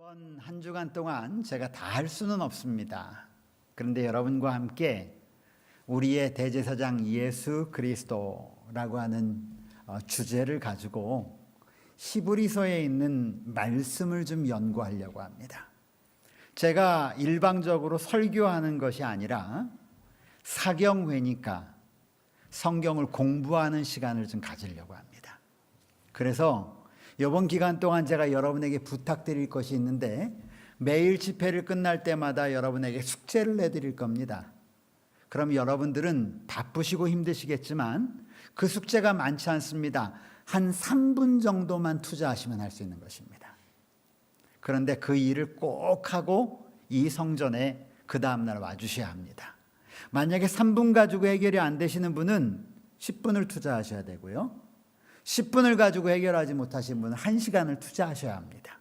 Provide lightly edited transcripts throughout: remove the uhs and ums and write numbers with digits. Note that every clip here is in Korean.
이번 한 주간 동안 제가 다 할 수는 없습니다. 그런데 여러분과 함께 우리의 대제사장 예수 그리스도라고 하는 주제를 가지고 히브리서에 있는 말씀을 좀 연구하려고 합니다. 제가 일방적으로 설교하는 것이 아니라 사경회니까 성경을 공부하는 시간을 좀 가지려고 합니다. 그래서 이번 기간 동안 제가 여러분에게 부탁드릴 것이 있는데 매일 집회를 끝날 때마다 여러분에게 숙제를 내드릴 겁니다. 그럼 여러분들은 바쁘시고 힘드시겠지만 그 숙제가 많지 않습니다. 한 3분 정도만 투자하시면 할 수 있는 것입니다. 그런데 그 일을 꼭 하고 이 성전에 그 다음날 와주셔야 합니다. 만약에 3분 가지고 해결이 안 되시는 분은 10분을 투자하셔야 되고요. 10분을 가지고 해결하지 못하신 분은 1시간을 투자하셔야 합니다.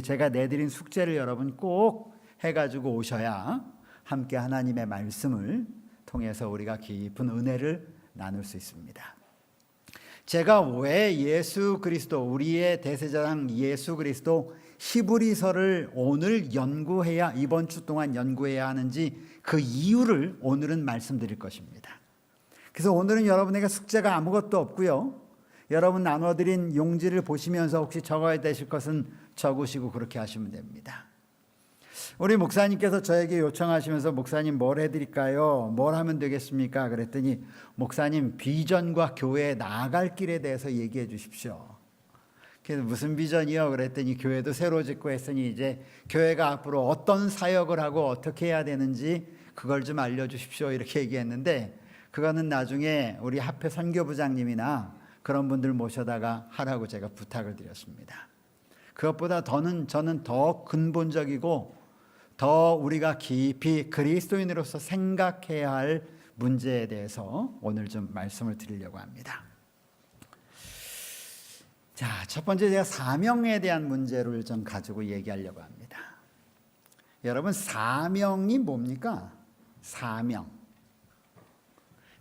제가 내드린 숙제를 여러분 꼭 해가지고 오셔야 함께 하나님의 말씀을 통해서 우리가 깊은 은혜를 나눌 수 있습니다. 제가 왜 예수 그리스도, 우리의 대제사장 예수 그리스도 히브리서를 오늘 연구해야, 이번 주 동안 연구해야 하는지 그 이유를 오늘은 말씀드릴 것입니다. 그래서 오늘은 여러분에게 숙제가 아무것도 없고요. 여러분 나눠드린 용지를 보시면서 혹시 적어야 되실 것은 적으시고 그렇게 하시면 됩니다. 우리 목사님께서 저에게 요청하시면서 목사님 뭘 해드릴까요? 뭘 하면 되겠습니까? 그랬더니 목사님 비전과 교회에 나아갈 길에 대해서 얘기해 주십시오. 그래서 무슨 비전이요? 그랬더니 교회도 새로 짓고 했으니 이제 교회가 앞으로 어떤 사역을 하고 어떻게 해야 되는지 그걸 좀 알려주십시오. 이렇게 얘기했는데 그거는 나중에 우리 합회 선교부장님이나 그런 분들 모셔다가 하라고 제가 부탁을 드렸습니다. 그것보다 저는 더 근본적이고 더 우리가 깊이 그리스도인으로서 생각해야 할 문제에 대해서 오늘 좀 말씀을 드리려고 합니다. 자, 첫 번째 제가 사명에 대한 문제를 좀 가지고 얘기하려고 합니다. 여러분 사명이 뭡니까?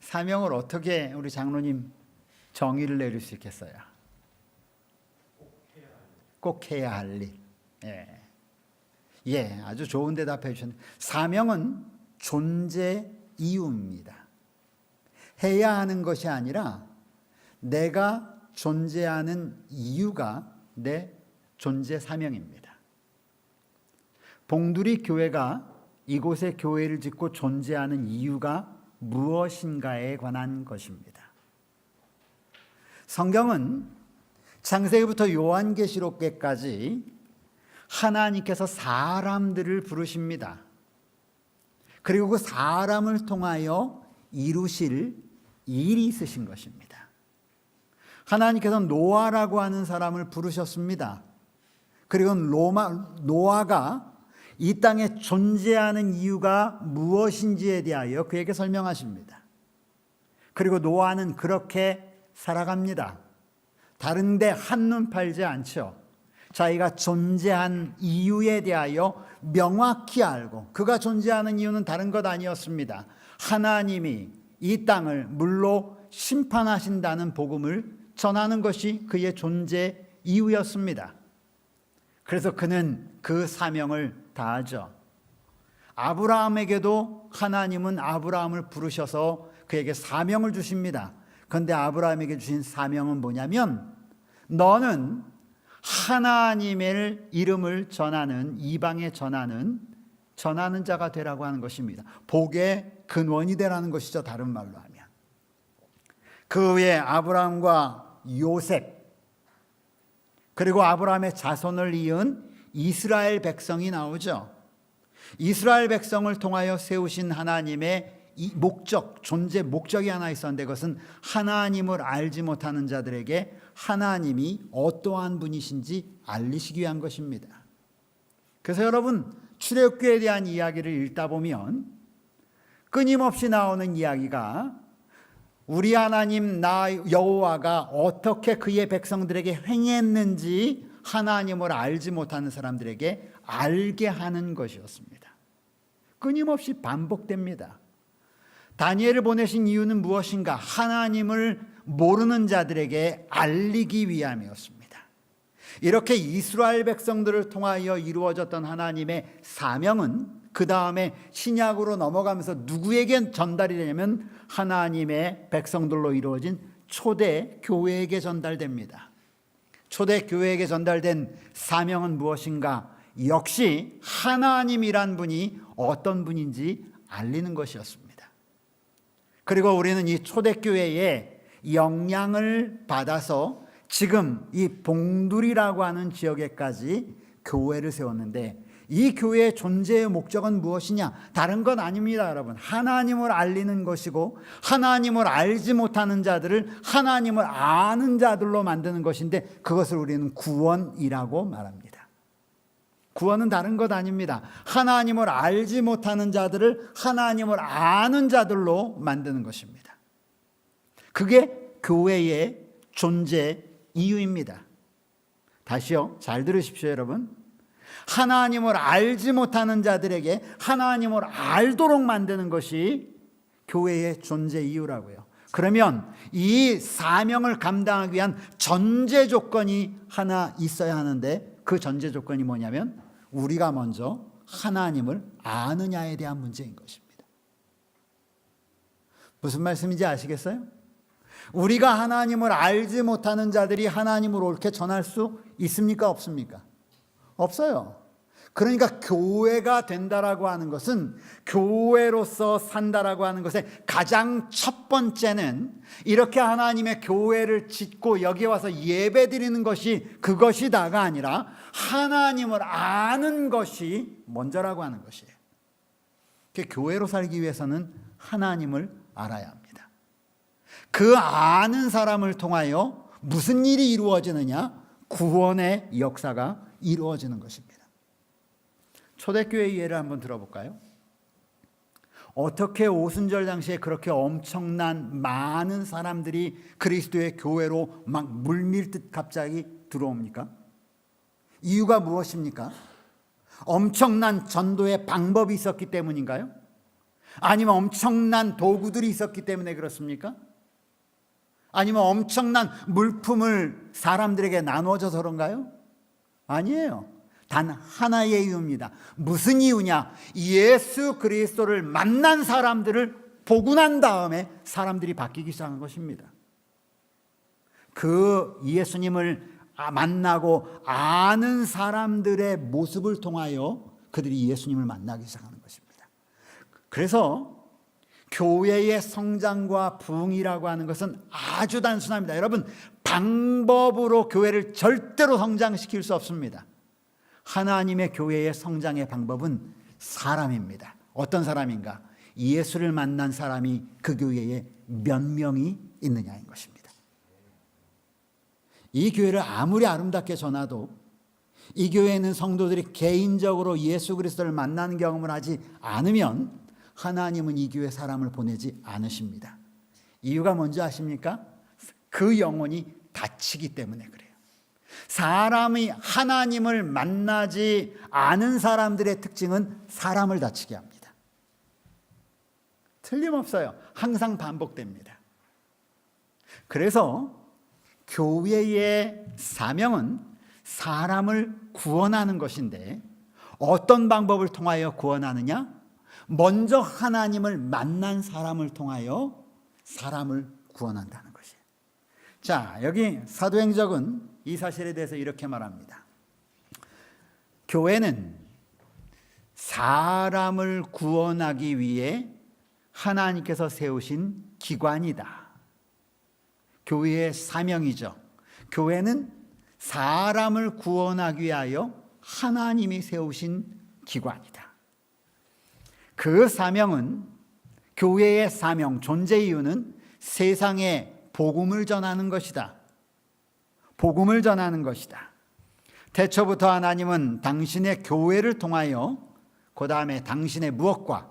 사명을 어떻게 우리 장로님 정의를 내릴 수 있겠어요? 꼭 해야 할 일. 예, 아주 좋은 대답해 주셨네요. 사명은 존재 이유입니다. 해야 하는 것이 아니라 내가 존재하는 이유가 내 존재 사명입니다. 봉두리 교회가 이곳에 교회를 짓고 존재하는 이유가 무엇인가에 관한 것입니다. 성경은 창세기부터 요한계시록까지 하나님께서 사람들을 부르십니다. 그리고 그 사람을 통하여 이루실 일이 있으신 것입니다. 하나님께서 노아라고 하는 사람을 부르셨습니다. 그리고 노아가 이 땅에 존재하는 이유가 무엇인지에 대하여 그에게 설명하십니다. 그리고 노아는 그렇게 살아갑니다. 다른데 한눈 팔지 않죠. 자기가 존재한 이유에 대하여 명확히 알고, 그가 존재하는 이유는 다른 것 아니었습니다. 하나님이 이 땅을 물로 심판하신다는 복음을 전하는 것이 그의 존재 이유였습니다. 그래서 그는 그 사명을 다하죠. 아브라함에게도 하나님은 아브라함을 부르셔서 그에게 사명을 주십니다. 그런데 아브라함에게 주신 사명은 뭐냐면 너는 하나님의 이름을 전하는, 이방에 전하는 자가 되라고 하는 것입니다. 복의 근원이 되라는 것이죠. 다른 말로 하면. 그 후에 아브라함과 요셉, 그리고 아브라함의 자손을 이은 이스라엘 백성이 나오죠. 이스라엘 백성을 통하여 세우신 하나님의 이 목적, 존재 목적이 하나 있었는데 그것은 하나님을 알지 못하는 자들에게 하나님이 어떠한 분이신지 알리시기 위한 것입니다. 그래서 여러분 출애굽기에 대한 이야기를 읽다 보면 끊임없이 나오는 이야기가 우리 하나님 나 여호와가 어떻게 그의 백성들에게 행했는지 하나님을 알지 못하는 사람들에게 알게 하는 것이었습니다. 끊임없이 반복됩니다. 다니엘을 보내신 이유는 무엇인가? 하나님을 모르는 자들에게 알리기 위함이었습니다. 이렇게 이스라엘 백성들을 통하여 이루어졌던 하나님의 사명은 그 다음에 신약으로 넘어가면서 누구에게 전달이 되냐면 하나님의 백성들로 이루어진 초대 교회에게 전달됩니다. 초대 교회에게 전달된 사명은 무엇인가? 역시 하나님이란 분이 어떤 분인지 알리는 것이었습니다. 그리고 우리는 이 초대교회의 영향을 받아서 지금 이 봉두리라고 하는 지역에까지 교회를 세웠는데, 이 교회의 존재의 목적은 무엇이냐? 다른 건 아닙니다, 여러분. 하나님을 알리는 것이고, 하나님을 알지 못하는 자들을 하나님을 아는 자들로 만드는 것인데, 그것을 우리는 구원이라고 말합니다. 구원은 다른 것 아닙니다. 하나님을 알지 못하는 자들을 하나님을 아는 자들로 만드는 것입니다. 그게 교회의 존재 이유입니다. 다시요, 잘 들으십시오, 여러분. 하나님을 알지 못하는 자들에게 하나님을 알도록 만드는 것이 교회의 존재 이유라고요. 그러면 이 사명을 감당하기 위한 전제 조건이 하나 있어야 하는데, 그 전제 조건이 뭐냐면 우리가 먼저 하나님을 아느냐에 대한 문제인 것입니다. 무슨 말씀인지 아시겠어요? 우리가 하나님을 알지 못하는 자들이 하나님을 옳게 전할 수 있습니까? 없습니까? 없어요. 그러니까 교회가 된다라고 하는 것은, 교회로서 산다라고 하는 것의 가장 첫 번째는 이렇게 하나님의 교회를 짓고 여기 와서 예배드리는 것이 그것이다가 아니라 하나님을 아는 것이 먼저라고 하는 것이에요. 교회로 살기 위해서는 하나님을 알아야 합니다. 그 아는 사람을 통하여 무슨 일이 이루어지느냐? 구원의 역사가 이루어지는 것입니다. 초대교회 예를 한번 들어볼까요? 어떻게 오순절 당시에 그렇게 엄청난 많은 사람들이 그리스도의 교회로 막 물밀듯 갑자기 들어옵니까? 이유가 무엇입니까? 엄청난 전도의 방법이 있었기 때문인가요? 아니면 엄청난 도구들이 있었기 때문에 그렇습니까? 아니면 엄청난 물품을 사람들에게 나눠줘서 그런가요? 아니에요. 단 하나의 이유입니다. 무슨 이유냐? 예수 그리스도를 만난 사람들을 보고 난 다음에 사람들이 바뀌기 시작한 것입니다. 그 예수님을 만나고 아는 사람들의 모습을 통하여 그들이 예수님을 만나기 시작하는 것입니다. 그래서 교회의 성장과 부흥이라고 하는 것은 아주 단순합니다. 여러분, 방법으로 교회를 절대로 성장시킬 수 없습니다. 하나님의 교회의 성장의 방법은 사람입니다. 어떤 사람인가? 예수를 만난 사람이 그 교회에 몇 명이 있느냐인 것입니다. 이 교회를 아무리 아름답게 전하도 이 교회에 있는 성도들이 개인적으로 예수 그리스도를 만나는 경험을 하지 않으면 하나님은 이 교회 사람을 보내지 않으십니다. 이유가 뭔지 아십니까? 그 영혼이 다치기 때문에 그래요. 사람이 하나님을 만나지 않은 사람들의 특징은 사람을 다치게 합니다. 틀림없어요. 항상 반복됩니다. 그래서 교회의 사명은 사람을 구원하는 것인데, 어떤 방법을 통하여 구원하느냐? 먼저 하나님을 만난 사람을 통하여 사람을 구원한다는 것이에요. 자, 여기 사도행적은 이 사실에 대해서 이렇게 말합니다. 교회는 사람을 구원하기 위해 하나님께서 세우신 기관이다. 교회의 사명이죠. 교회는 사람을 구원하기 위하여 하나님이 세우신 기관이다. 그 사명은, 교회의 사명, 존재 이유는 세상에 복음을 전하는 것이다. 복음을 전하는 것이다. 태초부터 하나님은 당신의 교회를 통하여, 그 다음에 당신의 무엇과?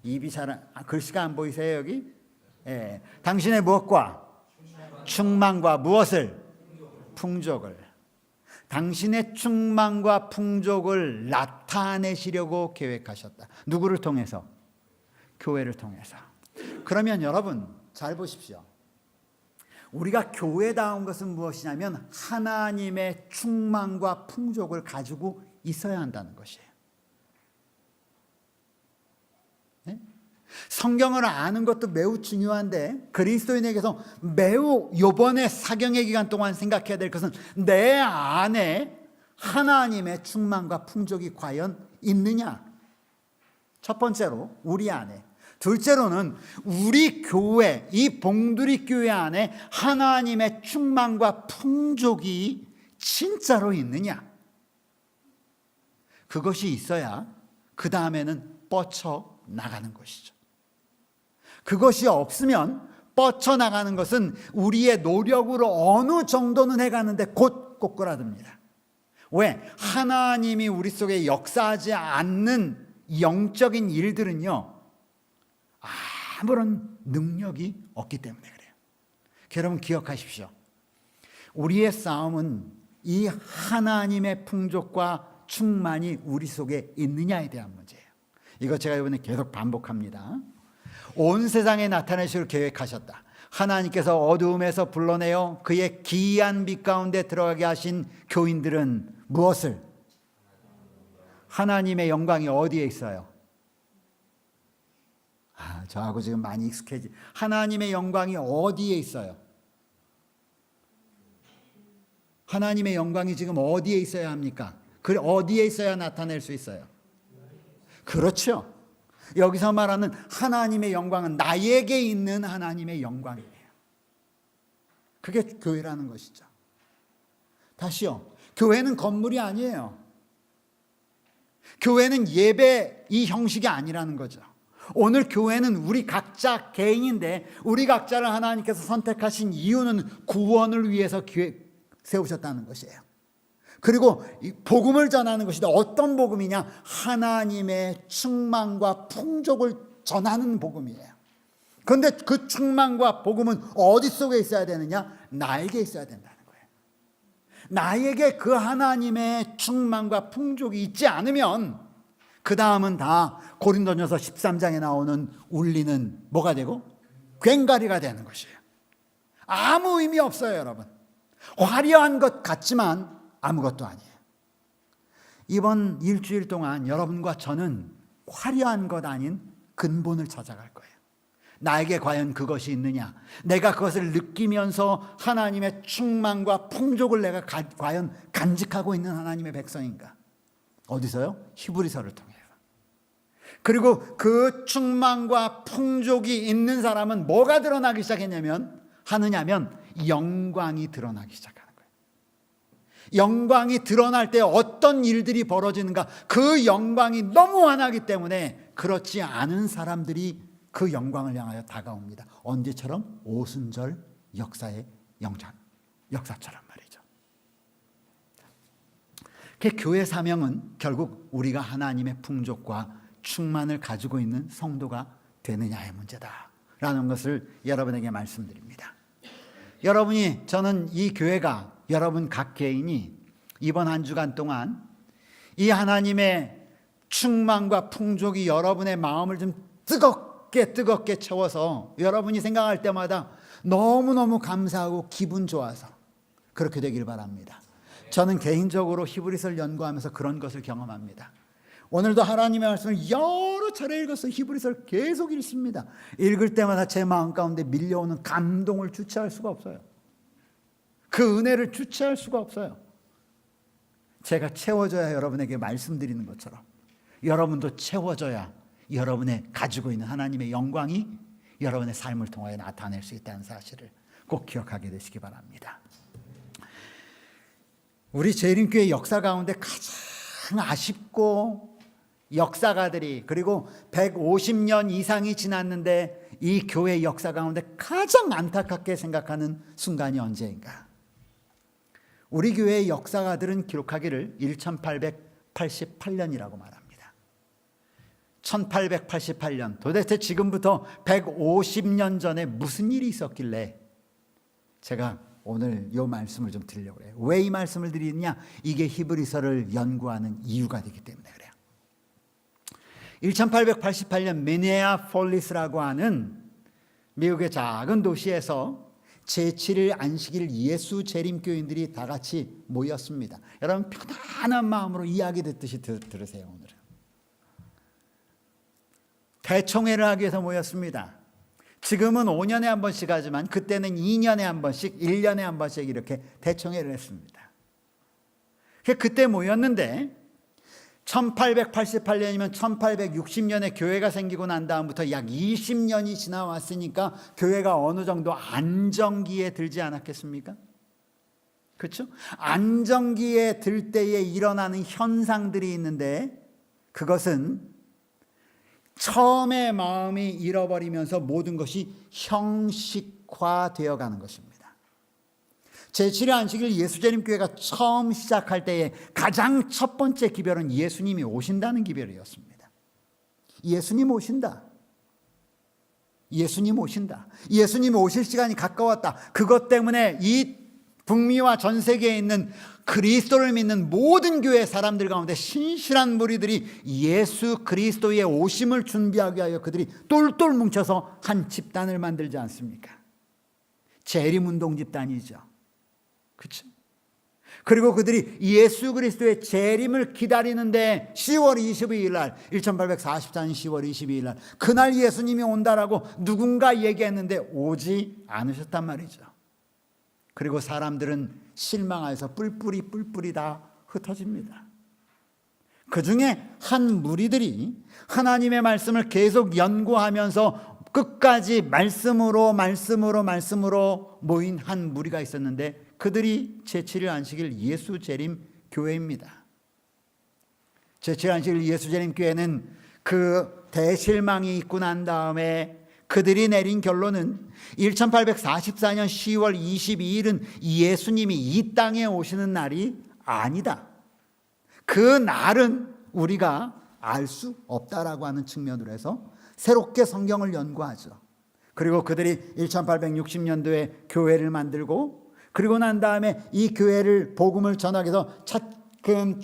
입이 잘, 글씨가 안 보이세요 여기? 당신의 무엇과? 충만과 무엇을? 풍족을. 당신의 충만과 풍족을 나타내시려고 계획하셨다. 누구를 통해서? 교회를 통해서. 그러면 여러분 잘 보십시오. 우리가 교회다운 것은 무엇이냐면 하나님의 충만과 풍족을 가지고 있어야 한다는 것이에요. 네? 성경을 아는 것도 매우 중요한데 그리스도인에게서 매우 이번에 사경의 기간 동안 생각해야 될 것은 내 안에 하나님의 충만과 풍족이 과연 있느냐? 첫 번째로 우리 안에, 둘째로는 우리 교회, 이 봉두리 교회 안에 하나님의 충만과 풍족이 진짜로 있느냐? 그것이 있어야 그 다음에는 뻗쳐나가는 것이죠. 그것이 없으면 뻗쳐나가는 것은 우리의 노력으로 어느 정도는 해가는데 곧 꼬꾸라듭니다. 왜? 하나님이 우리 속에 역사하지 않는 영적인 일들은요, 아무런 능력이 없기 때문에 그래요. 여러분 기억하십시오. 우리의 싸움은 이 하나님의 풍족과 충만이 우리 속에 있느냐에 대한 문제예요. 이거 제가 이번에 계속 반복합니다. 온 세상에 나타내실 계획하셨다. 하나님께서 어두움에서 불러내어 그의 기이한 빛 가운데 들어가게 하신 교인들은 무엇을? 하나님의 영광이 어디에 있어요? 저하고 지금 많이 익숙해지. 하나님의 영광이 어디에 있어요? 하나님의 영광이 지금 어디에 있어야 합니까? 그 어디에 있어야 나타낼 수 있어요? 그렇죠. 여기서 말하는 하나님의 영광은 나에게 있는 하나님의 영광이에요. 그게 교회라는 것이죠. 다시요. 교회는 건물이 아니에요. 교회는 예배 이 형식이 아니라는 거죠. 오늘 교회는 우리 각자 개인인데 우리 각자를 하나님께서 선택하신 이유는 구원을 위해서 세우셨다는 것이에요. 그리고 복음을 전하는 것이다. 어떤 복음이냐? 하나님의 충만과 풍족을 전하는 복음이에요. 그런데 그 충만과 복음은 어디 속에 있어야 되느냐? 나에게 있어야 된다는 거예요. 나에게 그 하나님의 충만과 풍족이 있지 않으면 그 다음은 다 고린도전서 13장에 나오는 울리는 뭐가 되고? 괭가리가 되는 것이에요. 아무 의미 없어요, 여러분. 화려한 것 같지만 아무것도 아니에요. 이번 일주일 동안 여러분과 저는 화려한 것 아닌 근본을 찾아갈 거예요. 나에게 과연 그것이 있느냐? 내가 그것을 느끼면서 하나님의 충만과 풍족을 내가 과연 간직하고 있는 하나님의 백성인가? 어디서요? 히브리서를 통해서. 그리고 그 충만과 풍족이 있는 사람은 뭐가 드러나기 시작했냐면 영광이 드러나기 시작하는 거예요. 영광이 드러날 때 어떤 일들이 벌어지는가? 그 영광이 너무 환하기 때문에 그렇지 않은 사람들이 그 영광을 향하여 다가옵니다. 언제처럼? 오순절 역사의 역사처럼 말이죠. 그 교회 사명은 결국 우리가 하나님의 풍족과 충만을 가지고 있는 성도가 되느냐의 문제다라는 것을 여러분에게 말씀드립니다. 저는 이 교회가 여러분 각 개인이 이번 한 주간 동안 이 하나님의 충만과 풍족이 여러분의 마음을 좀 뜨겁게 채워서 여러분이 생각할 때마다 너무너무 감사하고 기분 좋아서 그렇게 되길 바랍니다. 저는 개인적으로 히브리서를 연구하면서 그런 것을 경험합니다. 오늘도 하나님의 말씀을 여러 차례 읽어서 히브리서를 계속 읽습니다. 읽을 때마다 제 마음 가운데 밀려오는 감동을 주체할 수가 없어요. 그 은혜를 주체할 수가 없어요. 제가 채워줘야 여러분에게 말씀드리는 것처럼 여러분도 채워줘야 여러분의 가지고 있는 하나님의 영광이 여러분의 삶을 통하여 나타낼 수 있다는 사실을 꼭 기억하게 되시기 바랍니다. 우리 재림교회 역사 가운데 가장 아쉽고 역사가들이 그리고 150년 이상이 지났는데 이 교회 역사 가운데 가장 안타깝게 생각하는 순간이 언제인가? 우리 교회의 역사가들은 기록하기를 1888년이라고 말합니다. 1888년, 도대체 지금부터 150년 전에 무슨 일이 있었길래 제가 오늘 이 말씀을 좀 드리려고 해요. 왜 이 말씀을 드리느냐? 이게 히브리서를 연구하는 이유가 되기 때문에 그래요. 1888년 미네아폴리스라고 하는 미국의 작은 도시에서 제7일 안식일 예수 재림교인들이 다 같이 모였습니다. 여러분 편안한 마음으로 이야기 듣듯이 들으세요. 오늘은 대총회를 하기 위해서 모였습니다. 지금은 5년에 한 번씩 하지만 그때는 2년에 한 번씩, 1년에 한 번씩 이렇게 대총회를 했습니다. 그때 모였는데 1888년이면 1860년에 교회가 생기고 난 다음부터 약 20년이 지나왔으니까 교회가 어느 정도 안정기에 들지 않았겠습니까? 그렇죠? 안정기에 들 때에 일어나는 현상들이 있는데 그것은 처음에 마음이 잃어버리면서 모든 것이 형식화되어 가는 것입니다. 제7일 안식일 예수재림교회가 처음 시작할 때에 가장 첫 번째 기별은 예수님이 오신다는 기별이었습니다. 예수님 오신다. 예수님 오신다. 예수님 오실 시간이 가까웠다. 그것 때문에 이 북미와 전 세계에 있는 그리스도를 믿는 모든 교회 사람들 가운데 신실한 무리들이 예수 그리스도의 오심을 준비하기 위하여 그들이 똘똘 뭉쳐서 한 집단을 만들지 않습니까? 재림운동 집단이죠. 그렇죠? 그리고 그들이 예수 그리스도의 재림을 기다리는데 10월 22일 날 1844년 10월 22일 날 그날 예수님이 온다라고 누군가 얘기했는데 오지 않으셨단 말이죠. 그리고 사람들은 실망하여서 뿔뿔이 다 흩어집니다. 그 중에 한 무리들이 하나님의 말씀을 계속 연구하면서 끝까지 말씀으로 모인 한 무리가 있었는데 그들이 제7일 안식일 예수 재림 교회입니다. 제7일 안식일 예수 재림 교회는 그 대실망이 있고 난 다음에 그들이 내린 결론은 1844년 10월 22일은 예수님이 이 땅에 오시는 날이 아니다. 그 날은 우리가 알 수 없다라고 하는 측면으로 해서 새롭게 성경을 연구하죠. 그리고 그들이 1860년도에 교회를 만들고 그리고 난 다음에 이 교회를 복음을 전하기 위해서 차근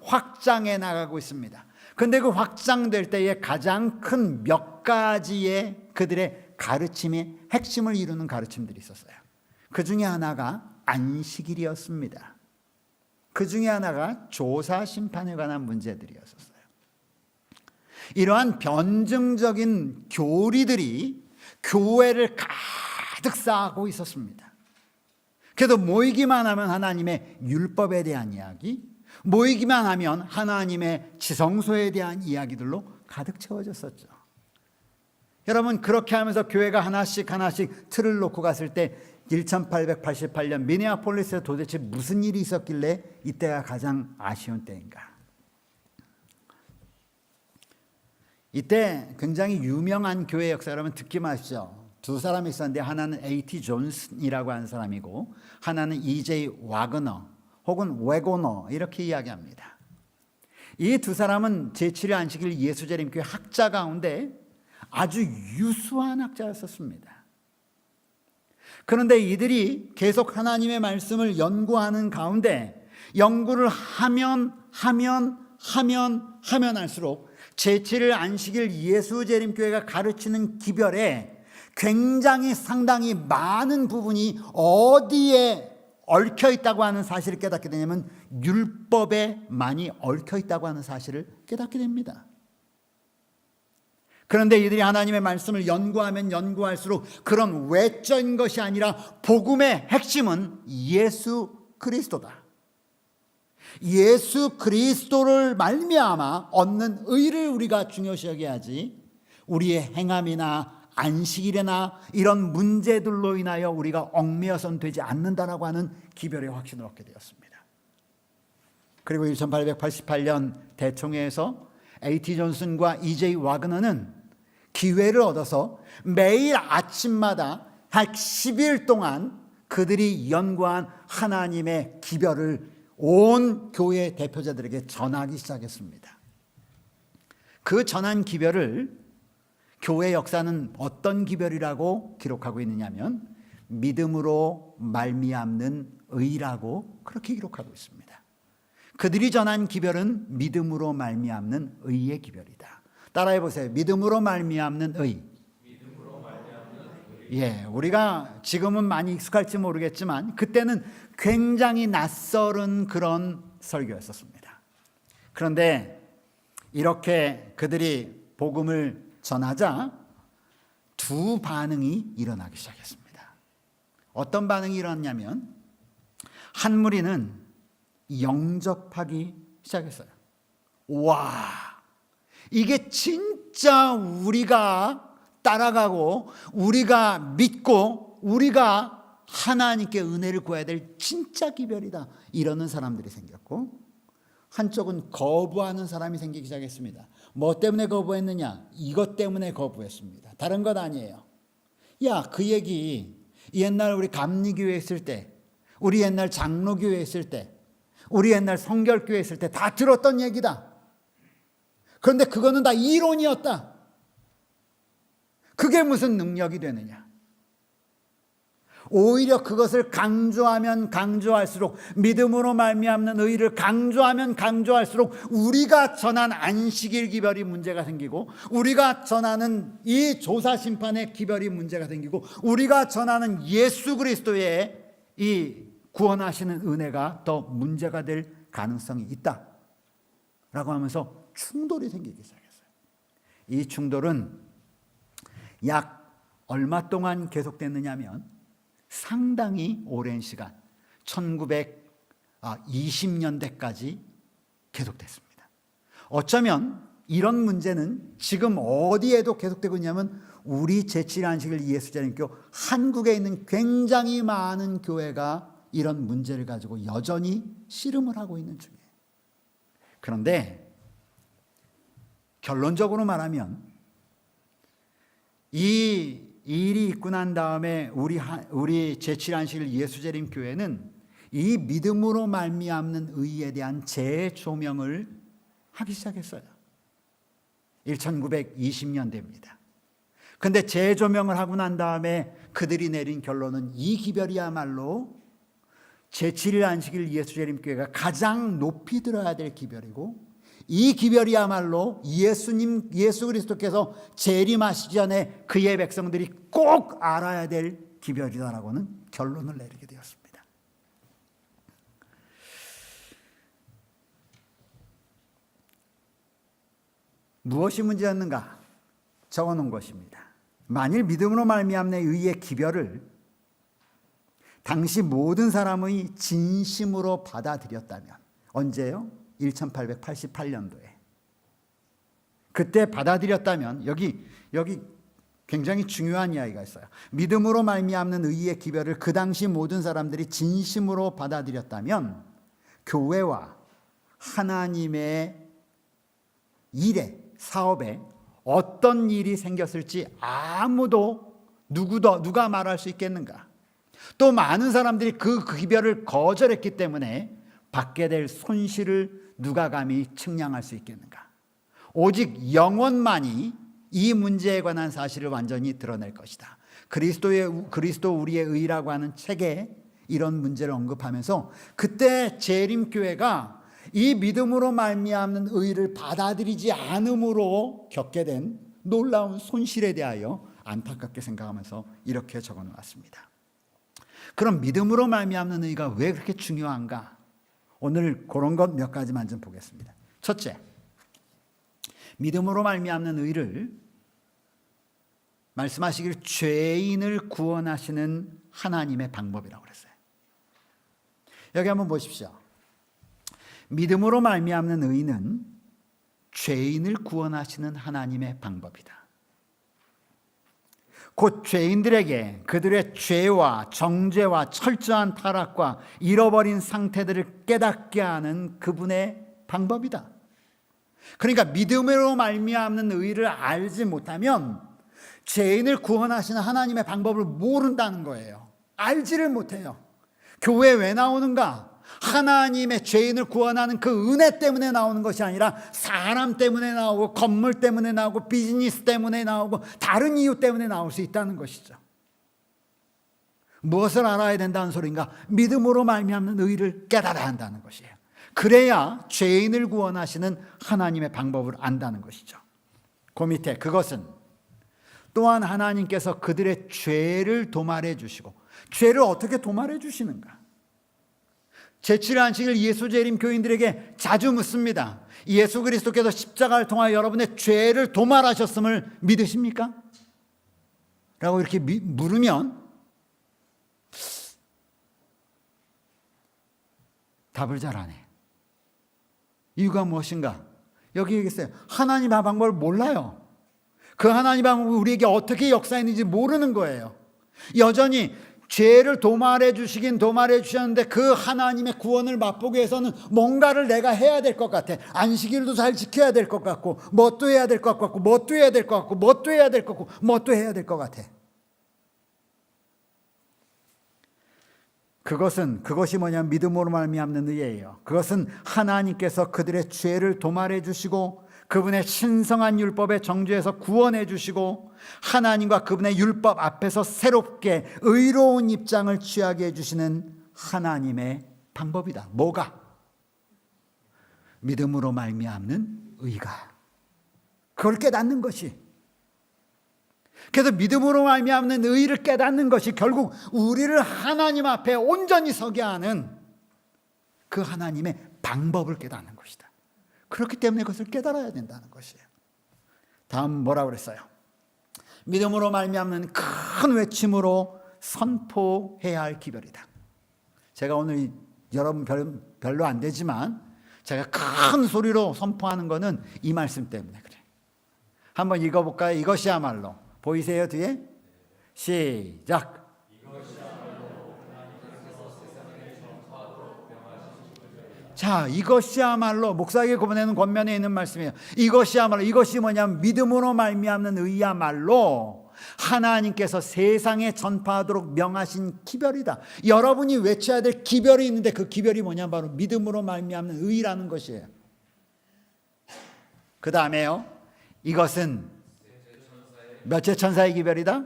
확장해 나가고 있습니다. 그런데 그 확장될 때에 가장 큰 몇 가지의 그들의 가르침의 핵심을 이루는 가르침들이 있었어요. 그 중에 하나가 안식일이었습니다. 그 중에 하나가 조사 심판에 관한 문제들이었어요. 이러한 변증적인 교리들이 교회를 가득 쌓고 있었습니다. 그래도 모이기만 하면 하나님의 율법에 대한 이야기, 모이기만 하면 하나님의 지성소에 대한 이야기들로 가득 채워졌었죠. 여러분 그렇게 하면서 교회가 하나씩 틀을 놓고 갔을 때 1888년 미네아폴리스에 도대체 무슨 일이 있었길래 이때가 가장 아쉬운 때인가? 이때 굉장히 유명한 교회 역사 여러분 듣기 마십시오. 두 사람이 있었는데 하나는 A.T. 존슨이라고 하는 사람이고 하나는 E.J. 와그너 혹은 웨고너 이렇게 이야기합니다. 이 두 사람은 제7일 안식일 예수재림교회 학자 가운데 아주 유수한 학자였었습니다. 그런데 이들이 계속 하나님의 말씀을 연구하는 가운데 연구를 하면 할수록 제7일 안식일 예수재림교회가 가르치는 기별에 굉장히 상당히 많은 부분이 어디에 얽혀 있다고 하는 사실을 깨닫게 되냐면 율법에 많이 얽혀 있다고 하는 사실을 깨닫게 됩니다. 그런데 이들이 하나님의 말씀을 연구하면 연구할수록 그런 외적인 것이 아니라 복음의 핵심은 예수 그리스도다. 예수 그리스도를 말미암아 얻는 의를 우리가 중요시 여겨야지 우리의 행함이나 안식일이나 이런 문제들로 인하여 우리가 얽매여선 되지 않는다라고 하는 기별의 확신을 얻게 되었습니다. 그리고 1888년 대총회에서 A.T. 존슨과 E.J. 와그너는 기회를 얻어서 매일 아침마다 약 10일 동안 그들이 연구한 하나님의 기별을 온 교회 대표자들에게 전하기 시작했습니다. 그 전한 기별을 교회 역사는 어떤 기별이라고 기록하고 있느냐면 믿음으로 말미암는 의라고 그렇게 기록하고 있습니다. 그들이 전한 기별은 믿음으로 말미암는 의의 기별이다. 따라해 보세요. 믿음으로 말미암는 의. 우리가 지금은 많이 익숙할지 모르겠지만 그때는 굉장히 낯설은 그런 설교였었습니다. 그런데 이렇게 그들이 복음을 전하자 두 반응이 일어나기 시작했습니다. 어떤 반응이 일어났냐면 한 무리는 영접하기 시작했어요. 와, 이게 진짜 우리가 따라가고 우리가 믿고 우리가 하나님께 은혜를 구해야 될 진짜 기별이다, 이러는 사람들이 생겼고, 한쪽은 거부하는 사람이 생기기 시작했습니다. 뭐 때문에 거부했느냐? 이것 때문에 거부했습니다. 다른 것 아니에요. 야, 그 얘기 옛날 우리 감리교회 있을 때, 우리 옛날 장로교회 있을 때, 우리 옛날 성결교회 있을 때 다 들었던 얘기다. 그런데 그거는 다 이론이었다. 그게 무슨 능력이 되느냐? 오히려 그것을 강조하면 강조할수록, 믿음으로 말미암는 의를 강조하면 강조할수록 우리가 전한 안식일 기별이 문제가 생기고, 우리가 전하는 이 조사심판의 기별이 문제가 생기고, 우리가 전하는 예수 그리스도의 이 구원하시는 은혜가 더 문제가 될 가능성이 있다 라고 하면서 충돌이 생기기 시작했어요. 이 충돌은 약 얼마 동안 계속됐느냐 하면 상당히 오랜 시간, 1920년대까지 계속됐습니다. 어쩌면 이런 문제는 지금 어디에도 계속되고 있냐면 우리 제7안식일 예수자님교 한국에 있는 굉장히 많은 교회가 이런 문제를 가지고 여전히 씨름을 하고 있는 중이에요. 그런데 결론적으로 말하면 이 일이 있고 난 다음에 우리 제7안식일 예수재림 교회는 이 믿음으로 말미암는 의에 대한 재조명을 하기 시작했어요. 1920년대입니다. 그런데 재조명을 하고 난 다음에 그들이 내린 결론은 이 기별이야말로 제7일 안식일 예수재림 교회가 가장 높이 들어야 될 기별이고, 이 기별이야말로 예수 그리스도께서 재림하시기 전에 그의 백성들이 꼭 알아야 될 기별이다라고는 결론을 내리게 되었습니다. 무엇이 문제였는가? 적어놓은 것입니다. 만일 믿음으로 말미암는 의의 기별을 당시 모든 사람의 진심으로 받아들였다면, 언제요? 1888년도에. 그때 받아들였다면, 여기 굉장히 중요한 이야기가 있어요. 믿음으로 말미암는 의의 기별을 그 당시 모든 사람들이 진심으로 받아들였다면 교회와 하나님의 일에, 사업에 어떤 일이 생겼을지 아무도 누가 말할 수 있겠는가? 또 많은 사람들이 그 기별을 거절했기 때문에 받게 될 손실을 누가 감히 측량할 수 있겠는가? 오직 영원만이 이 문제에 관한 사실을 완전히 드러낼 것이다. 그리스도 우리의 의라고 하는 책에 이런 문제를 언급하면서 그때 재림교회가 이 믿음으로 말미암는 의를 받아들이지 않음으로 겪게 된 놀라운 손실에 대하여 안타깝게 생각하면서 이렇게 적어놓았습니다. 그럼 믿음으로 말미암는 의가 왜 그렇게 중요한가? 오늘 그런 것 몇 가지만 좀 보겠습니다. 첫째, 믿음으로 말미암는 의를 말씀하시길 죄인을 구원하시는 하나님의 방법이라고 그랬어요. 여기 한번 보십시오. 믿음으로 말미암는 의는 죄인을 구원하시는 하나님의 방법이다. 곧 죄인들에게 그들의 죄와 정죄와 철저한 타락과 잃어버린 상태들을 깨닫게 하는 그분의 방법이다. 그러니까 믿음으로 말미암는 의를 알지 못하면 죄인을 구원하시는 하나님의 방법을 모른다는 거예요. 알지를 못해요. 교회에 왜 나오는가? 하나님의 죄인을 구원하는 그 은혜 때문에 나오는 것이 아니라 사람 때문에 나오고 건물 때문에 나오고 비즈니스 때문에 나오고 다른 이유 때문에 나올 수 있다는 것이죠. 무엇을 알아야 된다는 소리인가? 믿음으로 말미암는 의를 깨달아야 한다는 것이에요. 그래야 죄인을 구원하시는 하나님의 방법을 안다는 것이죠. 그 밑에 그것은 또한 하나님께서 그들의 죄를 도말해 주시고, 죄를 어떻게 도말해 주시는가? 제7일 안식일 예수재림 교인들에게 자주 묻습니다. 예수 그리스도께서 십자가를 통하여 여러분의 죄를 도말하셨음을 믿으십니까? 라고 이렇게 물으면 답을 잘 안 해. 이유가 무엇인가? 여기 얘기했어요. 하나님의 방법을 몰라요. 그 하나님의 방법이 우리에게 어떻게 역사했는지 모르는 거예요. 여전히 죄를 도말해 주시긴 도말해 주셨는데 그 하나님의 구원을 맛보기 위해서는 뭔가를 내가 해야 될 것 같아. 안식일도 잘 지켜야 될 것 같고, 뭣도 해야 될 것 같고, 뭣도 해야 될 것 같고, 뭣도 해야 될 것 같고, 뭣도 해야 될 것 같아. 그것이 뭐냐면 믿음으로 말미암는 의예요. 그것은 하나님께서 그들의 죄를 도말해 주시고 그분의 신성한 율법의 정죄에서 구원해 주시고 하나님과 그분의 율법 앞에서 새롭게 의로운 입장을 취하게 해주시는 하나님의 방법이다. 뭐가? 믿음으로 말미암는 의가. 그걸 깨닫는 것이. 그래서 믿음으로 말미암는 의를 깨닫는 것이 결국 우리를 하나님 앞에 온전히 서게 하는 그 하나님의 방법을 깨닫는 것이다. 그렇기 때문에 그것을 깨달아야 된다는 것이에요. 다음 뭐라고 그랬어요? 믿음으로 말미암는 큰 외침으로 선포해야 할 기별이다. 제가 오늘 여러분 별로 안 되지만 제가 큰 소리로 선포하는 것은 이 말씀 때문에 그래요. 한번 읽어볼까요? 이것이야말로. 보이세요 뒤에? 시작. 자, 이것이야말로 목사에게 보내는 권면에 있는 말씀이에요. 이것이야말로, 이것이 뭐냐면 믿음으로 말미암는 의야말로 하나님께서 세상에 전파하도록 명하신 기별이다. 여러분이 외쳐야 될 기별이 있는데 그 기별이 뭐냐면 바로 믿음으로 말미암는 의라는 것이에요. 그 다음에요, 이것은 몇째 천사의 기별이다?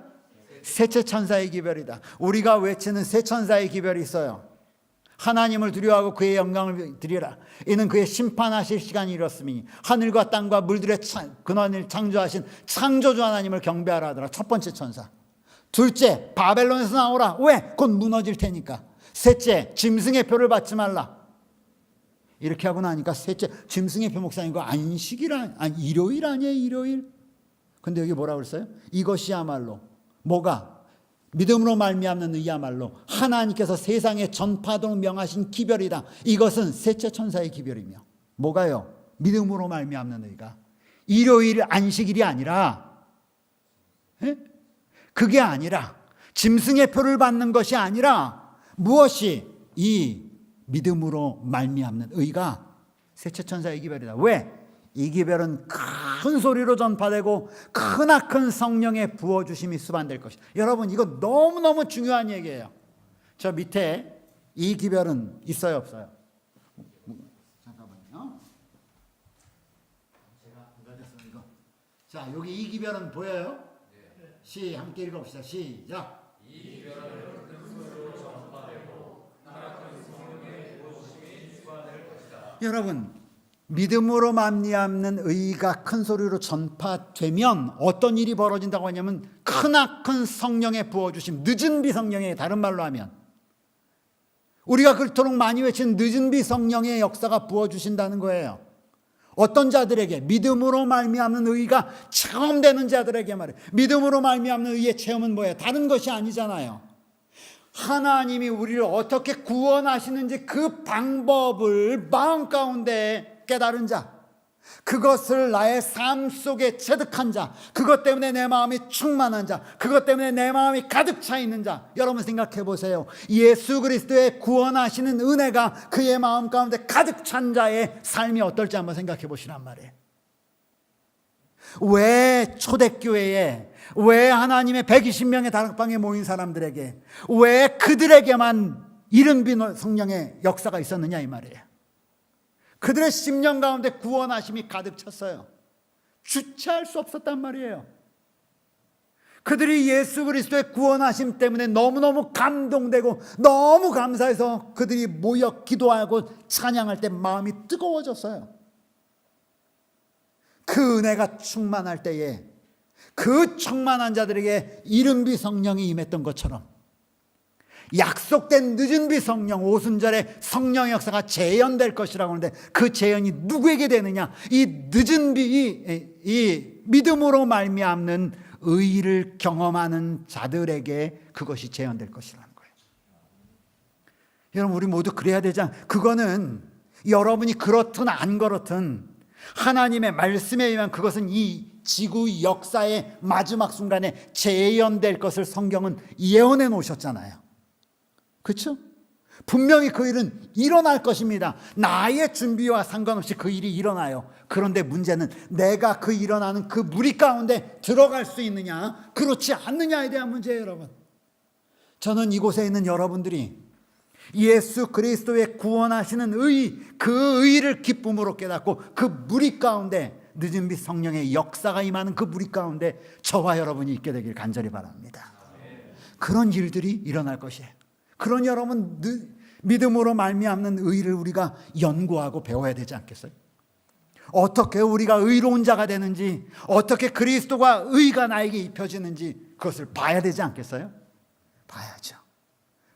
셋째 천사의 기별이다. 우리가 외치는 세 천사의 기별이 있어요. 하나님을 두려워하고 그의 영광을 드리라. 이는 그의 심판하실 시간이 이렇으니 하늘과 땅과 물들의 근원을 창조하신 창조주 하나님을 경배하라 하더라. 첫 번째 천사. 둘째, 바벨론에서 나오라. 왜? 곧 무너질 테니까. 셋째, 짐승의 표를 받지 말라. 이렇게 하고 나니까 셋째, 짐승의 표 목사님, 이거 안식일 일요일 아니에요? 일요일? 근데 여기 뭐라고 그랬어요? 이것이야말로 뭐가? 믿음으로 말미암는 의야말로 하나님께서 세상에 전파하도록 명하신 기별이다. 이것은 셋째 천사의 기별이며 뭐가요? 믿음으로 말미암는 의가 일요일 안식일이 아니라 그게 아니라 짐승의 표를 받는 것이 아니라 무엇이? 이 믿음으로 말미암는 의가 셋째 천사의 기별이다. 왜? 이 기별은 큰 소리로 전파되고 크나큰 성령의 부어주심이 수반될 것이다. 여러분, 이거 너무너무 중요한 얘기예요. 저 밑에 이 기별은 있어요, 없어요? 잠깐만요. 제가 안 가졌어요, 이거. 자, 여기 이 기별은 보여요? 시, 함께 읽어봅시다. 시작. 이 기별은 큰 소리로 전파되고 크나큰 성령의 부어주심이 수반될 것이다. 여러분, 믿음으로 말미암는 의가 큰 소리로 전파되면 어떤 일이 벌어진다고 하냐면 크나큰 성령의 부어주심, 늦은 비 성령의, 다른 말로 하면 우리가 그토록 많이 외친 늦은 비 성령의 역사가 부어주신다는 거예요. 어떤 자들에게? 믿음으로 말미암는 의가 체험되는 자들에게 말이에요. 믿음으로 말미암는 의의 체험은 뭐예요? 다른 것이 아니잖아요. 하나님이 우리를 어떻게 구원하시는지 그 방법을 마음 가운데 깨달은 자, 그것을 나의 삶 속에 체득한 자, 그것 때문에 내 마음이 충만한 자, 그것 때문에 내 마음이 가득 차 있는 자. 여러분 생각해 보세요. 예수 그리스도의 구원하시는 은혜가 그의 마음 가운데 가득 찬 자의 삶이 어떨지 한번 생각해 보시란 말이에요. 왜 초대교회에, 왜 하나님의 120명의 다락방에 모인 사람들에게, 왜 그들에게만 이른 비 성령의 역사가 있었느냐 이 말이에요. 그들의 심령 가운데 구원하심이 가득 찼어요. 주체할 수 없었단 말이에요. 그들이 예수 그리스도의 구원하심 때문에 너무너무 감동되고 너무 감사해서 그들이 모여 기도하고 찬양할 때 마음이 뜨거워졌어요. 그 은혜가 충만할 때에 그 충만한 자들에게 이른비 성령이 임했던 것처럼 약속된 늦은비 성령, 오순절에 성령의 역사가 재현될 것이라고 하는데 그 재현이 누구에게 되느냐? 이 늦은비, 이 믿음으로 말미암는 의를 경험하는 자들에게 그것이 재현될 것이라는 거예요. 여러분, 우리 모두 그래야 되지 않? 그거는 여러분이 그렇든 안 그렇든 하나님의 말씀에 의하면 그것은 이 지구 역사의 마지막 순간에 재현될 것을 성경은 예언해 놓으셨잖아요. 그렇죠? 분명히 그 일은 일어날 것입니다. 나의 준비와 상관없이 그 일이 일어나요. 그런데 문제는 내가 그 일어나는 그 무리 가운데 들어갈 수 있느냐, 그렇지 않느냐에 대한 문제예요, 여러분. 저는 이곳에 있는 여러분들이 예수 그리스도의 구원하시는 의, 그 의를 기쁨으로 깨닫고 그 무리 가운데 늦은빛 성령의 역사가 임하는 그 무리 가운데 저와 여러분이 있게 되길 간절히 바랍니다. 그런 일들이 일어날 것이에요. 그런 여러분 믿음으로 말미암는 의를 우리가 연구하고 배워야 되지 않겠어요? 어떻게 우리가 의로운 자가 되는지, 어떻게 그리스도가 의가 나에게 입혀지는지 그것을 봐야 되지 않겠어요? 봐야죠.